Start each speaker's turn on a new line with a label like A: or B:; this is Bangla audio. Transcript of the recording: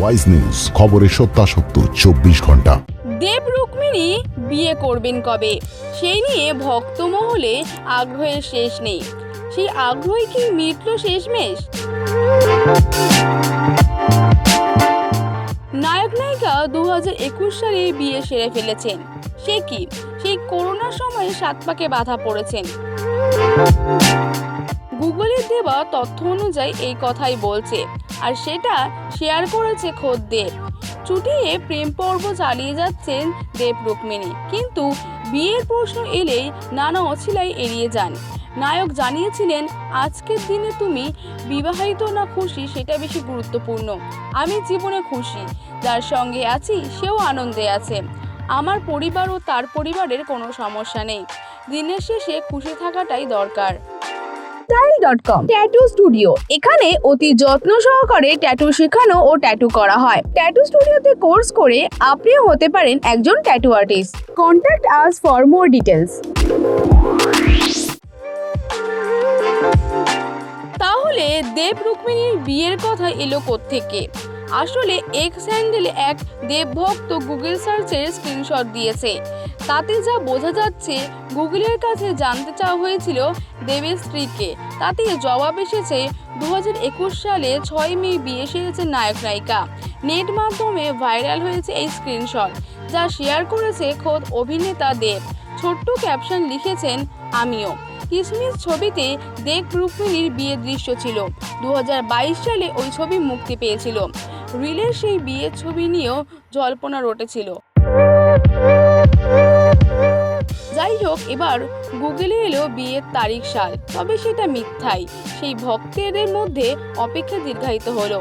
A: ওয়াইজ নিউজ, খবরের সত্যাসত্য 24 ঘন্টা।
B: দেব রুক্মিণী বিয়ে করবেন কবে, সেই নিয়ে ভক্ত মহলে আগ্রহের শেষ নেই। সেই আগ্রহ কি মিটল শেষমেশ? নায়ক নায়িকা 2021 সালে বিয়ে সেরে ফেলেছেন। সে কি সেই করোনার সময় সাত পাকে বাধা পড়েছেন? গুগলের দেওয়া তথ্য অনুযায়ী এই কথাই বলছে, আর সেটা শেয়ার করেছে খোদ দেব। চুটিয়ে প্রেম পর্ব চালিয়ে যাচ্ছেন দেব রুক্মিণী, কিন্তু বিয়ের প্রশ্ন এলেই নানা অছিলাই এড়িয়ে যান। নায়ক জানিয়েছিলেন, আজকের দিনে তুমি বিবাহিত না খুশি সেটা বেশি গুরুত্বপূর্ণ। আমি জীবনে খুশি, যার সঙ্গে আছি সেও আনন্দে আছে। আমার পরিবার ও তার পরিবারের কোনো সমস্যা নেই। দিনের শেষে খুশি থাকাটাই দরকার। style.com ট্যাটু স্টুডিও, এখানে অতি যত্ন সহকারে ট্যাটু শেখানো ও ট্যাটু করা হয়। ট্যাটু স্টুডিওতে কোর্স করে আপনিও হতে পারেন একজন tattoo artist. Contact us for more details. তাহলে দেব রুক্মিণীর বিয়ের কথা এলো কোত্থেকে? আসলে এক্স হ্যান্ডেলে এক দেব ভক্ত গুগল সার্চের স্ক্রিনশট দিয়েছে। তাতে যা বোঝা যাচ্ছে, গুগলের কাছে জানতে চাওয়া হয়েছিল দেবের স্ত্রীকে। তাতে জবাব এসেছে 2021 সালে 6 মে বিয়ে সেরেছেন নায়ক নায়িকা। নেট মাধ্যমে ভাইরাল হয়েছে এই স্ক্রিনশট, যা শেয়ার করেছে খোদ অভিনেতা দেব। ছোট্ট ক্যাপশন লিখেছেন, আমিও। কিসমিস ছবিতে দেব রুক্মিণীর বিয়ের দৃশ্য ছিল। 2022 সালে ওই ছবি মুক্তি পেয়েছিল। রিলের সেই বিয়ের ছবি নিয়েও জল্পনা রটেছিল। যাই হোক, এবার গুগলে এলো বিয়ের তারিখ সাল, তবে সেটা মিথ্যাই। সেই ভক্তদের মধ্যে অপেক্ষা দীর্ঘায়িত হলো।